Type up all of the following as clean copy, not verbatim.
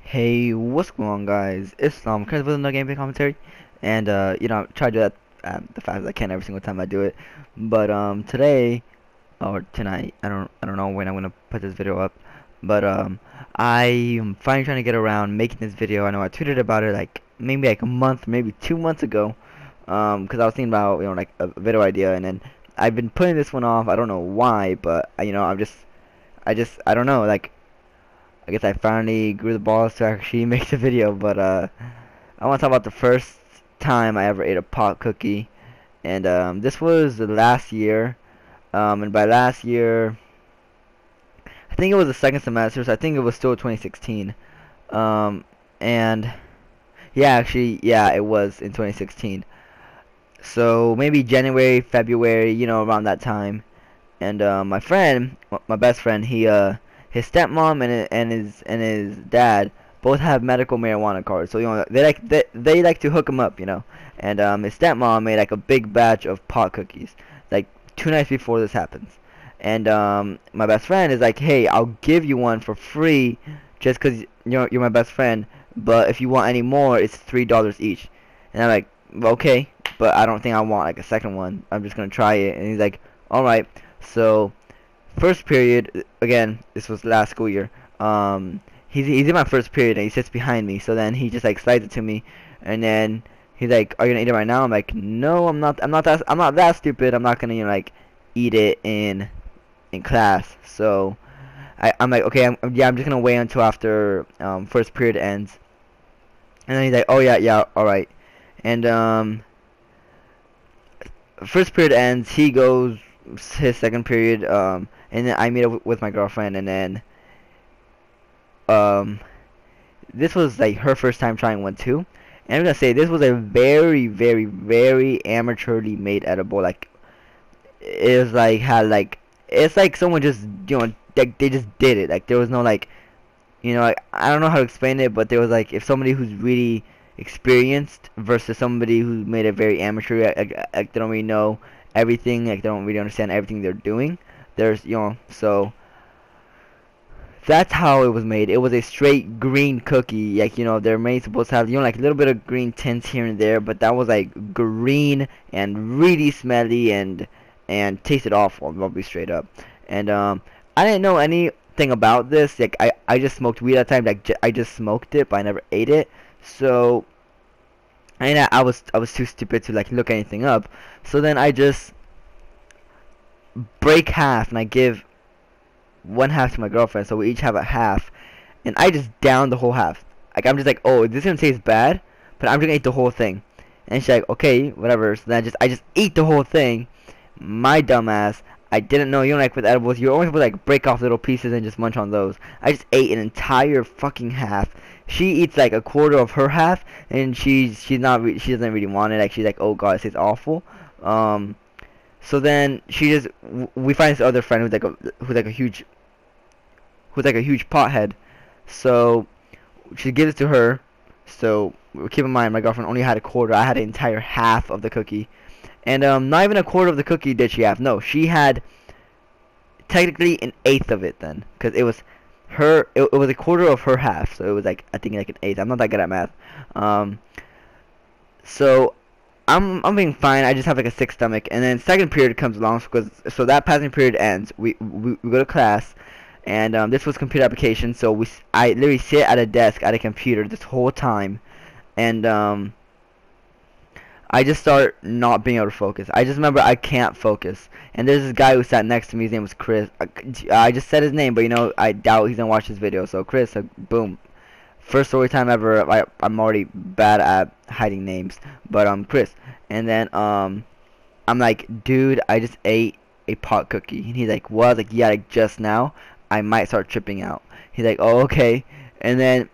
Hey, what's going on, guys? It's Chris with another gameplay commentary, and I try to do that the fast as I can every single time I do it. But today or tonight, I don't know when I'm gonna put this video up, but I am finally trying to get around making this video. I know I tweeted about it like maybe like a month, maybe 2 months ago, because I was thinking about like a video idea, and then I've been putting this one off. I don't know why, but I don't know, like. I guess I finally grew the balls to actually make the video, but I want to talk about the first time I ever ate a pot cookie, and this was the last year, and by last year, I think it was the second semester, so I think it was still 2016, and yeah, actually, yeah, it was in 2016, so maybe January, February, around that time, and my friend, my best friend, his stepmom and his dad both have medical marijuana cards, so they like to hook him up, and his stepmom made like a big batch of pot cookies, like 2 nights before this happens, and my best friend is like, hey, I'll give you one for free, just 'cause you're my best friend, but if you want any more, it's $3 each, and I'm like, okay, but I don't think I want like a second one. I'm just gonna try it, and he's like, all right, so. First period, again, this was last school year. He's in my first period and he sits behind me. So then he just like slides it to me, and then he's like, "Are you gonna eat it right now?" I'm like, "No, I'm not. I'm not that stupid. I'm not gonna like eat it in class." So I'm like, "Okay, yeah, I'm just gonna wait until after first period ends." And then he's like, "Oh yeah, yeah, all right." And first period ends. He goes his second period. And then I meet up with my girlfriend, and then um, this was like her first time trying one too. And I'm gonna say this was a very, very, very amateurly made edible. Like it was like had like it's like someone just like they just did it. Like there was no like like, I don't know how to explain it, but there was like if somebody who's really experienced versus somebody who made it very amateur, like they don't really know everything, like they don't really understand everything they're doing. There's so that's how it was made. It was a straight green cookie. Like they're made supposed to have like a little bit of green tints here and there, but that was like green and really smelly and tasted awful. I'll be straight up. And I didn't know anything about this. Like I just smoked weed at the time. Like I just smoked it, but I never ate it. So and I was too stupid to like look anything up. So then I just break half and I give one half to my girlfriend, so we each have a half, and I just down the whole half. Like I'm just like, oh, this is gonna taste bad, but I'm just gonna eat the whole thing. And she's like, okay, whatever. So then I just eat the whole thing. My dumbass, I didn't know, like with edibles, you're only supposed to like break off little pieces and just munch on those. I just ate an entire fucking half. She eats like a quarter of her half, and she doesn't really want it. Like she's like, oh god, it tastes awful. So then we find this other friend who's like a huge pothead. So she gives it to her. So keep in mind, my girlfriend only had a quarter. I had an entire half of the cookie, and not even a quarter of the cookie did she have. No, she had technically an eighth of it then, because it was her. It was a quarter of her half, so it was like I think like an eighth. I'm not that good at math. So I'm being fine. I just have like a sick stomach, and then second period comes along because so that passing period ends. We go to class, and this was computer application. So I literally sit at a desk at a computer this whole time, and I just start not being able to focus. I just remember I can't focus, and there's this guy who sat next to me. His name was Chris. I just said his name, but I doubt he's gonna watch this video. So Chris, boom. First story time ever. I'm already bad at hiding names, but Chris, and then I'm like, dude, I just ate a pot cookie, and he's like, what? I was like, yeah, like just now. I might start tripping out. He's like, oh okay, and then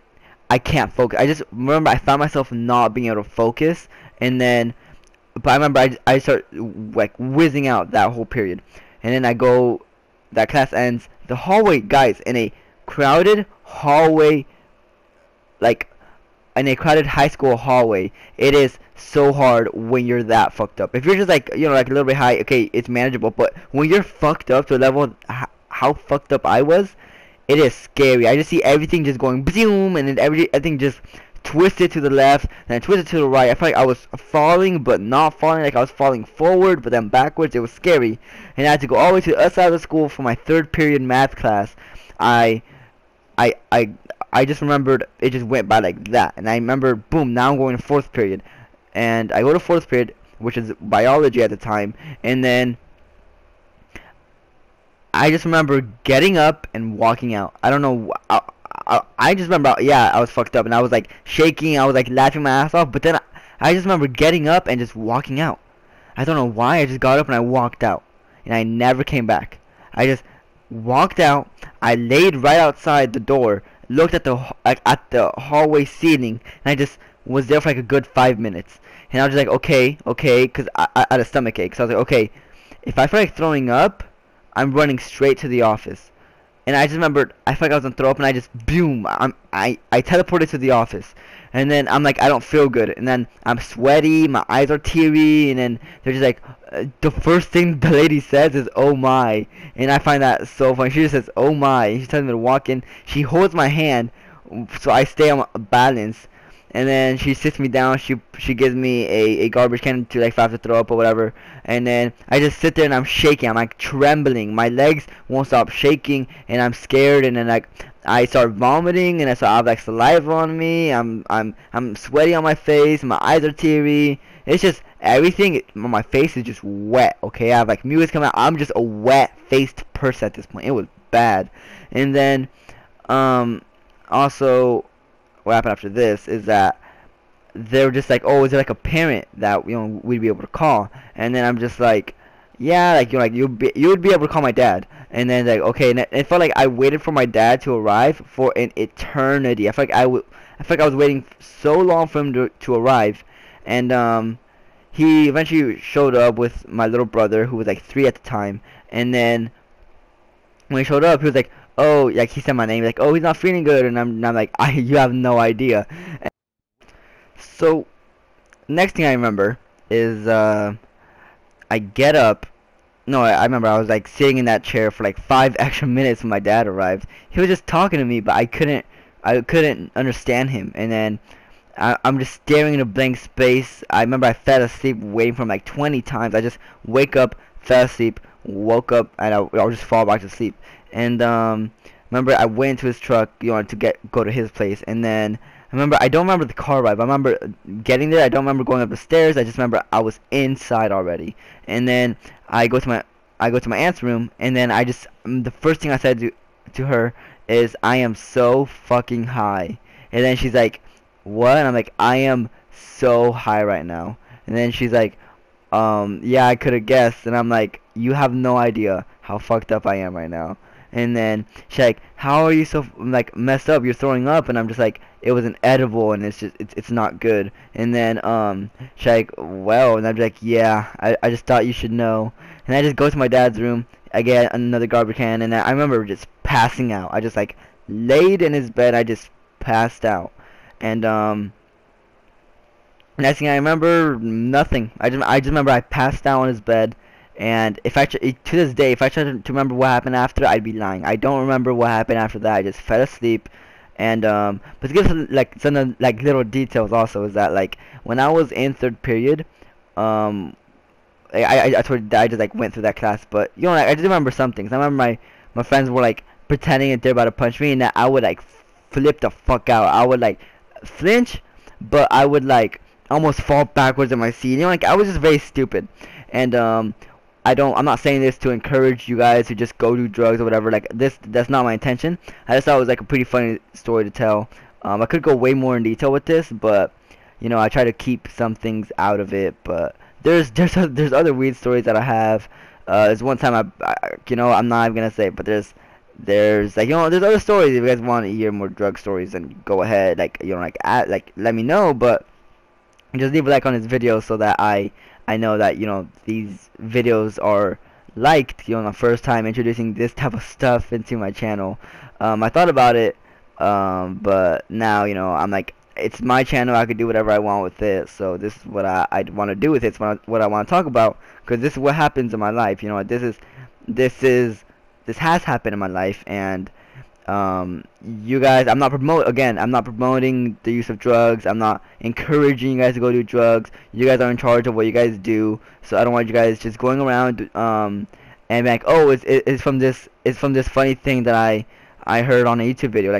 I can't focus. I just remember I found myself not being able to focus, and then, but I remember I start like whizzing out that whole period, and then I go, that class ends. The hallway, guys, in a crowded hallway. Like in a crowded high school hallway, it is so hard when you're that fucked up. If you're just like like a little bit high, okay, it's manageable. But when you're fucked up to a level how fucked up I was, It is scary. I just see everything just going boom, and then everything just twisted to the left, then twisted to the right. I felt like I was falling, but not falling. Like I was falling forward, but then backwards. It was scary, and I had to go all the way to the other side of the school for my third period math class. I, I, I, I just remembered it just went by like that, and I remember, boom. Now I'm going to fourth period, and I go to fourth period, which is biology at the time, and then I just remember getting up and walking out. I don't know. I just remember, yeah, I was fucked up and I was like shaking. I was like laughing my ass off. But then I just remember getting up and just walking out. I don't know why. I just got up and I walked out, and I never came back. I just walked out. I laid right outside the door, looked at the at the hallway ceiling, and I just was there for like a good 5 minutes. And I was just like, okay, because I had a stomach ache. So I was like, okay, if I feel like throwing up, I'm running straight to the office. And I just remembered, I felt like I was gonna throw up, and I just, boom, I teleported to the office. And then I'm like, I don't feel good. And then I'm sweaty, my eyes are teary, and then they're just like, the first thing the lady says is, oh my. And I find that so funny. She just says, oh my. And she tells me to walk in. She holds my hand, so I stay on my balance. And then she sits me down. She gives me a garbage can to, like, if I have to throw up or whatever. And then I just sit there and I'm shaking. I'm like trembling. My legs won't stop shaking, and I'm scared. And then like I start vomiting, and I have like saliva on me. I'm sweaty on my face. My eyes are teary. It's just everything on my face is just wet. Okay, I have like mucus coming out. I'm just a wet-faced person at this point. It was bad. And then also, what happened after this is that they were just like, oh, is there like a parent that we'd be able to call? And then I'm just like, yeah, like you would be able to call my dad. And then like, okay, and it felt like I waited for my dad to arrive for an eternity. I felt like I felt like I was waiting so long for him to arrive. And he eventually showed up with my little brother, who was like 3 at the time. And then when he showed up, he was like, oh, like he said my name, like, oh, he's not feeling good. And I'm like, you have no idea. So next thing I remember is I get up. No, I remember I was like sitting in that chair for like 5 extra minutes when my dad arrived. He was just talking to me, but I couldn't understand him. And then I'm just staring into blank space. I remember I fell asleep waiting for him like 20 times. I just wake up, fell asleep, woke up, and I'll just fall back to sleep. And remember I went into his truck, to go to his place. And then I don't remember the car ride, but I remember getting there. I don't remember going up the stairs. I just remember I was inside already. And then I go to my aunt's room, and then the first thing I said to her is, I am so fucking high. And then she's like, what? And I'm like, I am so high right now. And then she's like, yeah, I could have guessed. And I'm like, you have no idea how fucked up I am right now. And then she's like, how are you so like messed up? You're throwing up. And I'm just like, it was an edible, and it's not good. And then she's like, well, and I'm like, yeah, I just thought you should know. And I just go to my dad's room. I get another garbage can, and I remember just passing out. I just like laid in his bed. I just passed out. And next thing I remember, nothing. I just remember I passed out on his bed. And to this day, if I tried to remember what happened after, I'd be lying. I don't remember what happened after that. I just fell asleep. And but to give some like little details also, is that like when I was in third period, I told you that I just like went through that class. But like, I just remember some things. I remember my friends were like pretending that they're about to punch me, and that I would like flip the fuck out. I would like flinch, but I would like almost fall backwards in my seat. Like I was just very stupid. And I'm not saying this to encourage you guys to just go do drugs or whatever. Like that's not my intention. I just thought it was like a pretty funny story to tell. I could go way more in detail with this, but I try to keep some things out of it. But there's other weird stories that I have. There's one time I'm not even gonna say it, but there's like there's other stories. If you guys want to hear more drug stories, then go ahead. Like let me know. But just leave a like on this video so that I know that these videos are liked. The first time introducing this type of stuff into my channel. I thought about it, but now I'm like, it's my channel. I could do whatever I want with it. So this is what I want to do with it. It's what I want to talk about, because this is what happens in my life. This has happened in my life, and You guys, I'm not promoting the use of drugs. I'm not encouraging you guys to go do drugs. You guys are in charge of what you guys do, so I don't want you guys just going around and be like, oh, it's from this funny thing that I heard on a YouTube video.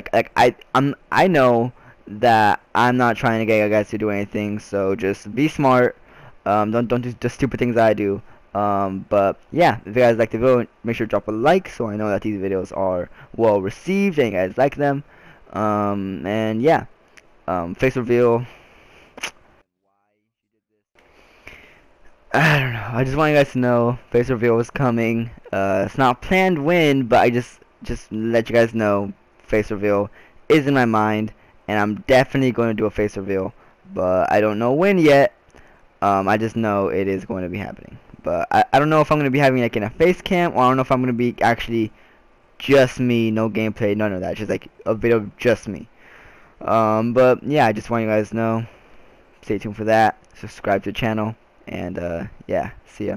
I know that I'm not trying to get you guys to do anything, so just be smart. Don't do the stupid things that I do. But yeah, if you guys like the video, make sure to drop a like so I know that these videos are well received and you guys like them. And yeah, face reveal. I don't know. I just want you guys to know face reveal is coming. It's not planned when, but I just let you guys know face reveal is in my mind, and I'm definitely going to do a face reveal, but I don't know when yet. I just know it is going to be happening. But I don't know if I'm going to be having like in a face cam, or I don't know if I'm going to be actually just me, no gameplay, none of that. Just like a video of just me. But yeah, I just want you guys to know. Stay tuned for that. Subscribe to the channel. And yeah, see ya.